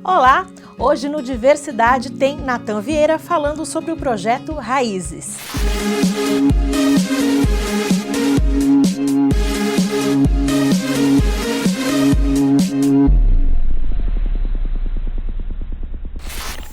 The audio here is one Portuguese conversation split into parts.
Olá! Hoje no Diversidade tem Natan Vieira falando sobre o projeto Raízes.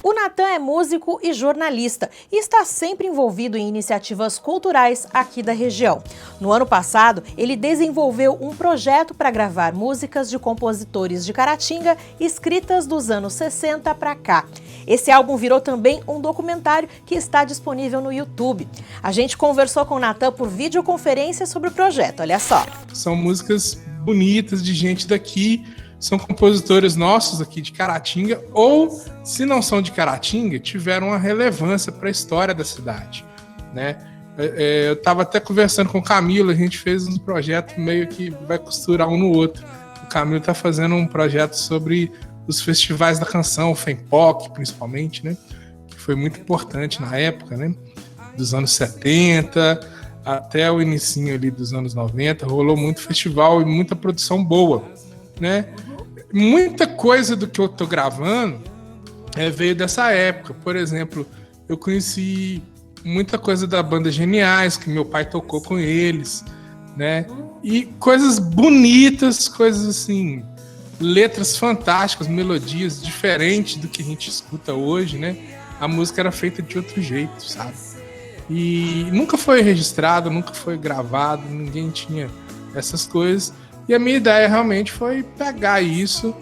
O Natan é músico e jornalista e está sempre envolvido em iniciativas culturais aqui da região. No ano passado, ele desenvolveu um projeto para gravar músicas de compositores de Caratinga escritas dos anos 60 para cá. Esse álbum virou também um documentário que está disponível no YouTube. A gente conversou com o Natan por videoconferência sobre o projeto, olha só. São músicas bonitas de gente daqui, são compositores nossos aqui de Caratinga, ou, se não são de Caratinga, tiveram uma relevância para a história da cidade, né? Eu estava até conversando com o Camilo, a gente fez um projeto meio que vai costurar um no outro. O Camilo está fazendo um projeto sobre os festivais da canção, o FEMPOC principalmente, né? Que foi muito importante na época, né? Dos anos 70 até o inicinho ali dos anos 90, rolou muito festival e muita produção boa, né? Muita coisa do que eu tô gravando veio dessa época. Por exemplo, eu conheci muita coisa da banda Geniais, que meu pai tocou com eles, né? E coisas bonitas, coisas assim, letras fantásticas, melodias diferentes do que a gente escuta hoje, né? A música era feita de outro jeito, sabe? E nunca foi registrado, nunca foi gravado, ninguém tinha essas coisas. E a minha ideia realmente foi pegar isso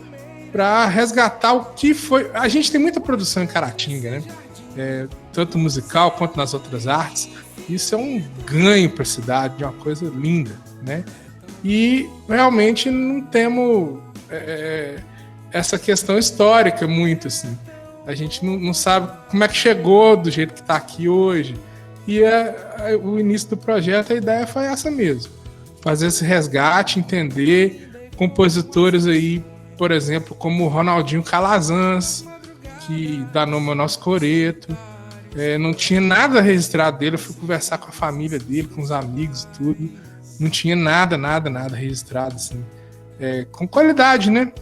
para resgatar o que foi. A gente tem muita produção em Caratinga, né? Tanto musical quanto nas outras artes. Isso é um ganho para a cidade, é uma coisa linda, né? E realmente não temos essa questão histórica muito assim. A gente não sabe como é que chegou do jeito que está aqui hoje. E o início do projeto, a ideia foi essa mesmo. Fazer esse resgate, entender compositores aí, por exemplo, como o Ronaldinho Calazans, que dá nome ao nosso coreto. Não tinha nada registrado dele, eu fui conversar com a família dele, com os amigos e tudo. Não tinha nada registrado, assim. Com qualidade, né?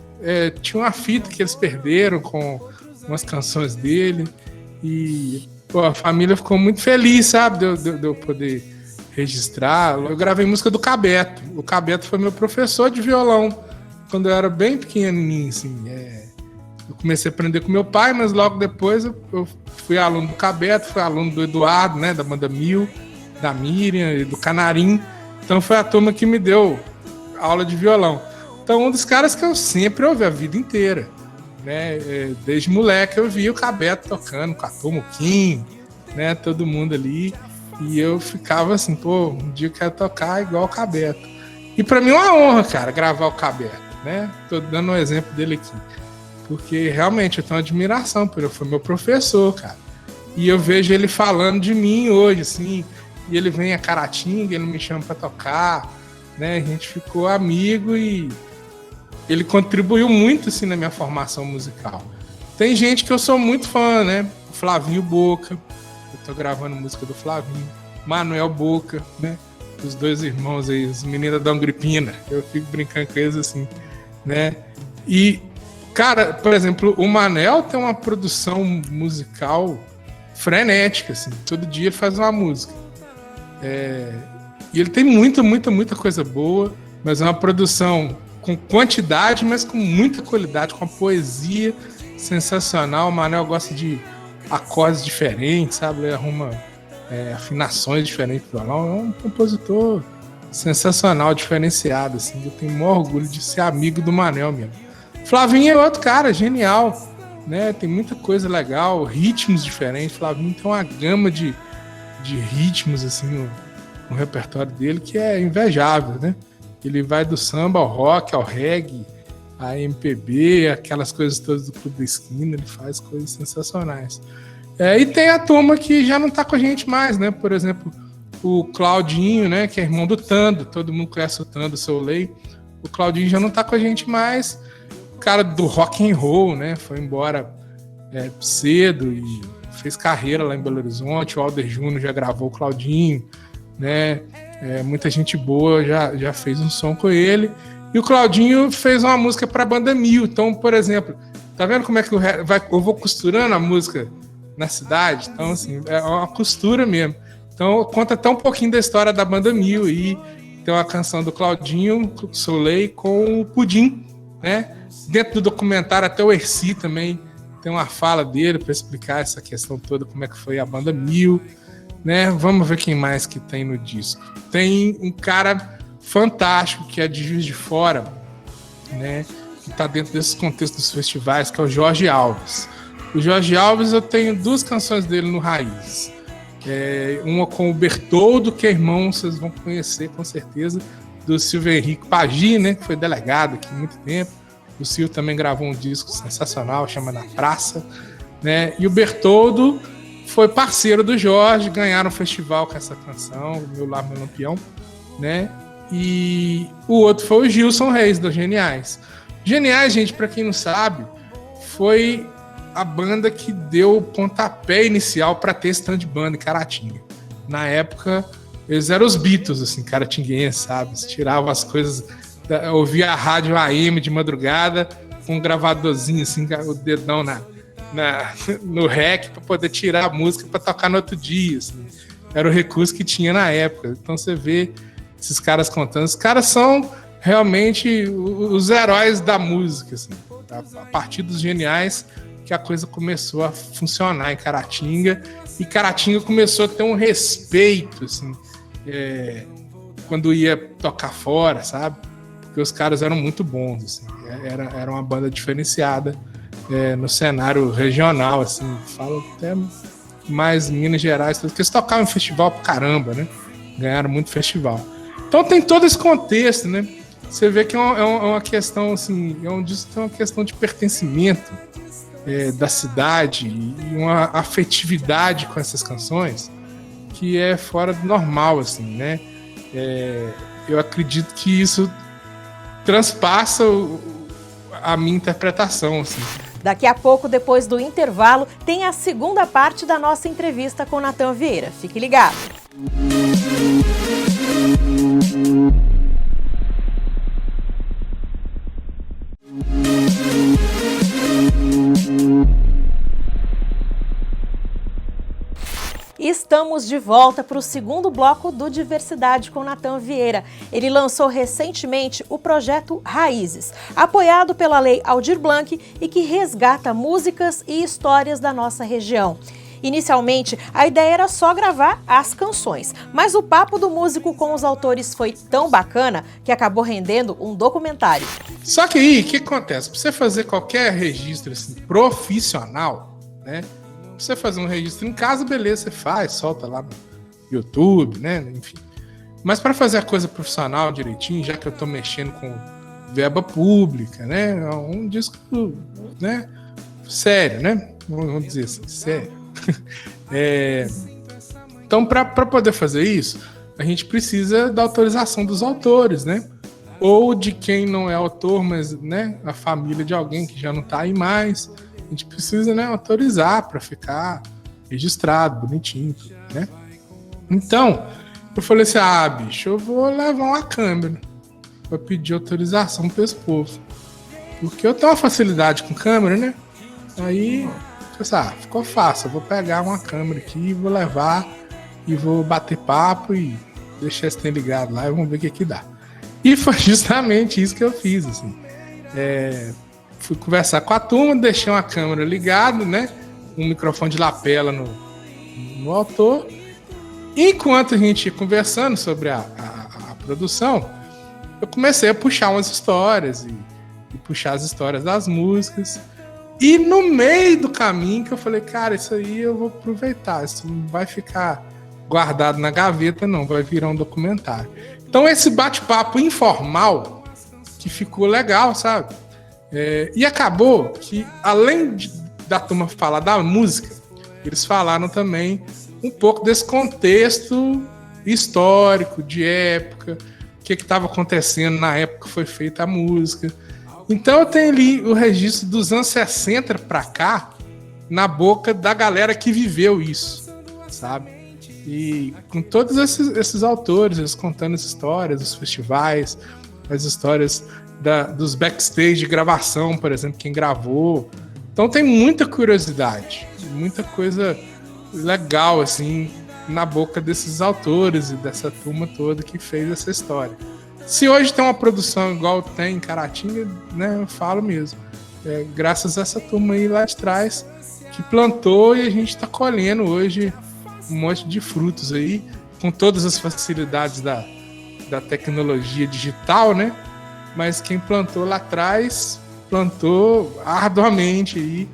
Tinha uma fita que eles perderam com umas canções dele. E a família ficou muito feliz, sabe, de eu poder registrar. Eu gravei música do Cabeto. O Cabeto foi meu professor de violão quando eu era bem pequenininho, assim. Eu comecei a aprender com meu pai, mas logo depois eu fui aluno do Cabeto, fui aluno do Eduardo, né, da banda Mil, da Miriam e do Canarim. Então foi a turma que me deu aula de violão. Então um dos caras que eu sempre ouvi a vida inteira, né? Desde moleque eu via o Cabeto tocando com a turma, o Kim, né, todo mundo ali. E eu ficava assim, pô, um dia eu quero tocar igual o Cabeto. E pra mim é uma honra, cara, gravar o Cabeto, né? Tô dando um exemplo dele aqui. Porque realmente eu tenho admiração por ele, foi meu professor, cara. E eu vejo ele falando de mim hoje, assim. E ele vem a Caratinga, ele me chama pra tocar, né? A gente ficou amigo e ele contribuiu muito, assim, na minha formação musical. Tem gente que eu sou muito fã, né? O Flavinho Boca. Eu tô gravando música do Flavinho. Manuel Boca, né? Os dois irmãos aí, os meninos da Agripina. Eu fico brincando com eles assim, né? E, cara, por exemplo, o Manel tem uma produção musical frenética, assim. Todo dia ele faz uma música. E ele tem muita coisa boa, mas é uma produção com quantidade, mas com muita qualidade, com uma poesia sensacional. O Manel gosta de acordes diferentes, sabe? Ele arruma afinações diferentes do violão. É um compositor sensacional, diferenciado, assim. Eu tenho o maior orgulho de ser amigo do Manel mesmo. Flavinho é outro cara, genial, né? Tem muita coisa legal, ritmos diferentes. Flavinho tem uma gama de ritmos, assim, no repertório dele que é invejável, né? Ele vai do samba ao rock, ao reggae, a MPB, aquelas coisas todas do Clube da Esquina, ele faz coisas sensacionais. E tem a turma que já não tá com a gente mais, né? Por exemplo, o Claudinho, né? Que é irmão do Tando, todo mundo conhece o Tando, o Souley. O Claudinho já não tá com a gente mais. O cara do rock and roll, né? Foi embora cedo e fez carreira lá em Belo Horizonte. O Alder Júnior já gravou o Claudinho, né? Muita gente boa já fez um som com ele. E o Claudinho fez uma música para a banda Mil. Então, por exemplo, Tá vendo como é que eu vou costurando a música na cidade? Então, assim, é uma costura mesmo. Então, conta até um pouquinho da história da banda Mil e tem uma canção do Claudinho Soleil com o Pudim, né? Dentro do documentário, até o Erci também tem uma fala dele para explicar essa questão toda, como é que foi a banda Mil, né? Vamos ver quem mais que tem no disco. Tem um cara fantástico que é de Juiz de Fora, né? Que está dentro desses contextos dos festivais, que é o Jorge Alves. O Jorge Alves, eu tenho 2 canções dele no Raiz. Uma com o Bertoldo, que é irmão, vocês vão conhecer com certeza, do Silvio Henrique Pagi, né? Que foi delegado aqui há muito tempo. O Silvio também gravou um disco sensacional, chama Na Praça, né? E o Bertoldo foi parceiro do Jorge, ganharam um festival com essa canção, Meu Lar, Meu Lampião, né? E o outro foi o Gilson Reis, dos Geniais. Geniais, gente, pra quem não sabe, foi a banda que deu o pontapé inicial para ter stand banda em Caratinga. Na época, eles eram os Beatles, assim, caratinguenses, sabe? Eles tiravam as coisas, ouvia a rádio AM de madrugada, com um gravadorzinho, assim, o dedão no rec, para poder tirar a música para tocar no outro dia, assim. Era o recurso que tinha na época. Então você vê esses caras contando. Os caras são realmente os heróis da música, assim. A partir dos Geniais que a coisa começou a funcionar em Caratinga, e Caratinga começou a ter um respeito, assim, quando ia tocar fora, sabe? Porque os caras eram muito bons, assim. Era uma banda diferenciada no cenário regional, assim, falo até mais Minas Gerais, porque eles tocavam em festival pra caramba, né? Ganharam muito festival. Então tem todo esse contexto, né? Você vê que é uma questão, assim, uma questão de pertencimento da cidade e uma afetividade com essas canções que é fora do normal, assim, né? Eu acredito que isso transpassa a minha interpretação, assim. Daqui a pouco, depois do intervalo, tem a segunda parte da nossa entrevista com Natan Vieira. Fique ligado. Estamos de volta para o segundo bloco do Diversidade com Natan Vieira. Ele lançou recentemente o projeto Raízes, apoiado pela Lei Aldir Blanc e que resgata músicas e histórias da nossa região. Inicialmente, a ideia era só gravar as canções, mas o papo do músico com os autores foi tão bacana que acabou rendendo um documentário. Só que aí, o que acontece? Para você fazer qualquer registro assim, profissional, né? Você fazer um registro em casa, beleza, você faz, solta lá no YouTube, né? Enfim. Mas para fazer a coisa profissional direitinho, já que eu tô mexendo com verba pública, né? É um disco, né? Sério, né? Vamos dizer assim, sério. Então, para poder fazer isso, a gente precisa da autorização dos autores, né? Ou de quem não é autor, mas, né, a família de alguém que já não tá aí mais. A gente precisa, né, autorizar para ficar registrado, bonitinho, né? Então, eu falei assim, bicho, eu vou levar uma câmera para pedir autorização para esse povo. Porque eu tenho uma facilidade com câmera, né? Aí, ficou fácil. Eu vou pegar uma câmera aqui, vou levar e vou bater papo e deixar esse trem ligado lá e vamos ver o que dá. E foi justamente isso que eu fiz, assim. Fui conversar com a turma, deixei uma câmera ligada, né? Um microfone de lapela no autor. Enquanto a gente ia conversando sobre a produção, eu comecei a puxar umas histórias e puxar as histórias das músicas. E no meio do caminho que eu falei, cara, isso aí eu vou aproveitar, isso não vai ficar guardado na gaveta, não, vai virar um documentário. Então esse bate-papo informal que ficou legal, sabe? E acabou que, além da turma falar da música, eles falaram também um pouco desse contexto histórico, de época, o que estava acontecendo na época que foi feita a música. Então eu tenho ali o registro dos anos 60 para cá, na boca da galera que viveu isso, sabe? E com todos esses autores, eles contando as histórias dos festivais, as histórias dos backstage de gravação, por exemplo, quem gravou, Então tem muita curiosidade, muita coisa legal, assim, na boca desses autores e dessa turma toda que fez essa história. Se hoje tem uma produção igual tem em Caratinga, né, eu falo mesmo, graças a essa turma aí lá de trás, que plantou, e a gente está colhendo hoje um monte de frutos aí, com todas as facilidades da tecnologia digital, né? Mas quem plantou lá atrás, plantou arduamente aí,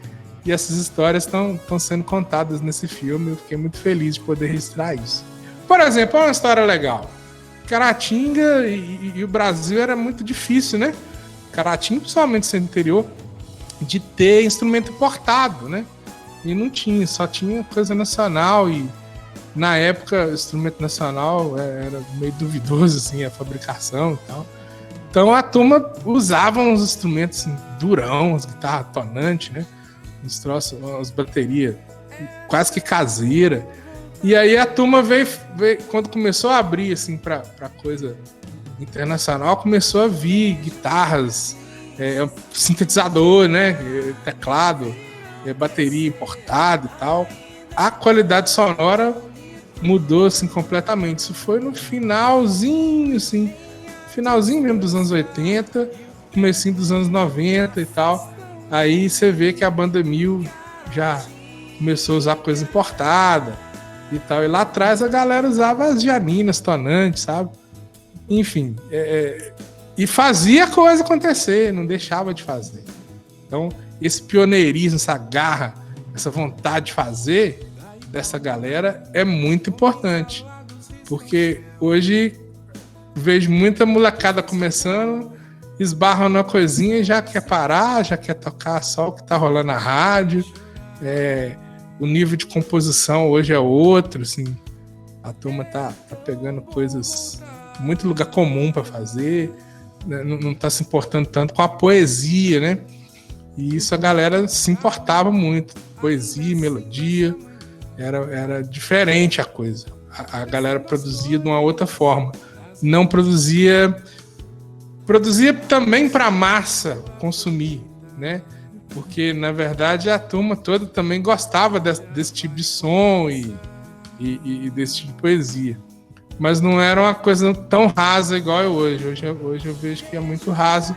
e essas histórias estão sendo contadas nesse filme. Eu fiquei muito feliz de poder registrar isso. Por exemplo, uma história legal. Caratinga e o Brasil era muito difícil, né? Caratinga, principalmente no interior, de ter instrumento importado, né? E não tinha, só tinha coisa nacional, e na época o instrumento nacional era meio duvidoso, assim, a fabricação e tal. Então a turma usava uns instrumentos assim, durão, as guitarras tonantes, né? Uns troços, umas baterias quase que caseira. E aí a turma veio quando começou a abrir assim para coisa internacional, começou a vir guitarras, sintetizador, né? Teclado, bateria importada e tal. A qualidade sonora mudou assim completamente. Isso foi no finalzinho, assim, finalzinho mesmo dos anos 80, comecinho dos anos 90 e tal. Aí você vê que a Banda 1000 já começou a usar coisa importada e tal. E lá atrás a galera usava as janinas tonantes, sabe? Enfim, e fazia a coisa acontecer, não deixava de fazer. Então, esse pioneirismo, essa garra, essa vontade de fazer dessa galera é muito importante. Porque hoje vejo muita molecada começando, esbarra numa coisinha e já quer parar, já quer tocar só o que tá rolando na rádio. O nível de composição hoje é outro, assim. A turma tá pegando coisas, muito lugar comum para fazer, né? Não tá se importando tanto com a poesia, né? E isso a galera se importava muito. Poesia, melodia, era diferente a coisa. A galera produzia de uma outra forma. Não produzia também para a massa consumir, né? Porque, na verdade, a turma toda também gostava desse tipo de som e desse tipo de poesia. Mas não era uma coisa tão rasa igual é hoje. Hoje eu vejo que é muito raso,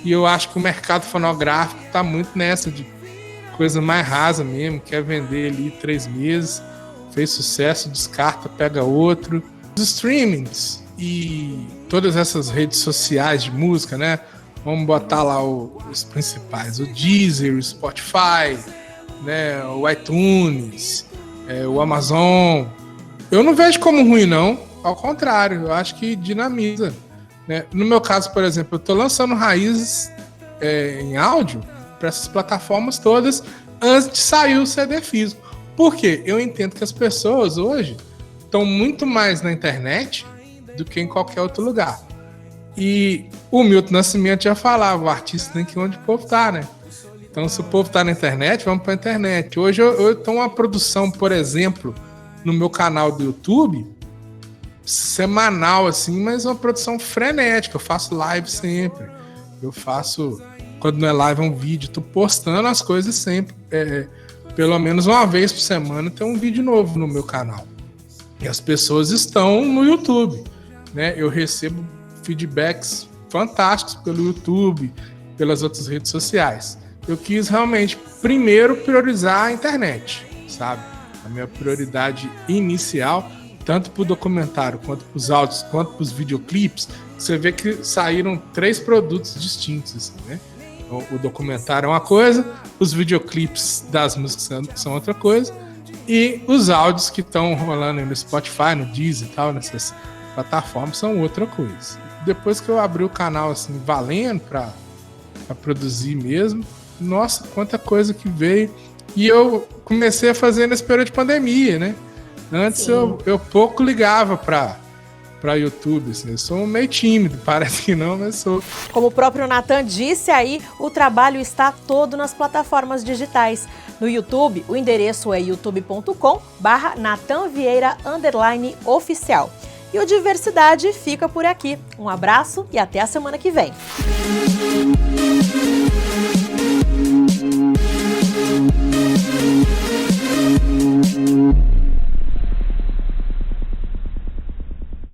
e eu acho que o mercado fonográfico está muito nessa de coisa mais rasa mesmo, quer vender ali 3 meses, fez sucesso, descarta, pega outro. Os streamings e todas essas redes sociais de música, né? Vamos botar lá os principais, o Deezer, o Spotify, né? O iTunes, o Amazon. Eu não vejo como ruim, não. Ao contrário, eu acho que dinamiza, né? No meu caso, por exemplo, eu estou lançando raízes em áudio para essas plataformas todas antes de sair o CD físico. Por quê? Eu entendo que as pessoas hoje estão muito mais na internet do que em qualquer outro lugar. E o Milton Nascimento já falava, o artista tem que ir onde o povo tá, né? Então, se o povo tá na internet, vamos pra internet. Hoje eu tenho uma produção, por exemplo, no meu canal do YouTube, semanal, assim, mas uma produção frenética. Eu faço live sempre. Eu faço, quando não é live, é um vídeo. Tô postando as coisas sempre. Pelo menos uma vez por semana tem um vídeo novo no meu canal. E as pessoas estão no YouTube, né? Eu recebo feedbacks fantásticos pelo YouTube, pelas outras redes sociais. Eu quis realmente, primeiro, priorizar a internet, sabe? A minha prioridade inicial, tanto para o documentário, quanto para os áudios, quanto para os videoclipes. Você vê que saíram 3 produtos distintos, assim, né? O documentário é uma coisa, os videoclipes das músicas são outra coisa, e os áudios que estão rolando no Spotify, no Deezer e tal, nessas plataformas, são outra coisa. Depois que eu abri o canal assim, valendo para produzir mesmo, nossa, quanta coisa que veio. E eu comecei a fazer nesse período de pandemia, né? Antes eu pouco ligava para YouTube, assim. Eu sou meio tímido, parece que não, mas sou. Como o próprio Nathan disse aí, o trabalho está todo nas plataformas digitais. No YouTube, o endereço é youtube.com/NathanVieira_oficial. E o Diversidade fica por aqui. Um abraço e até a semana que vem.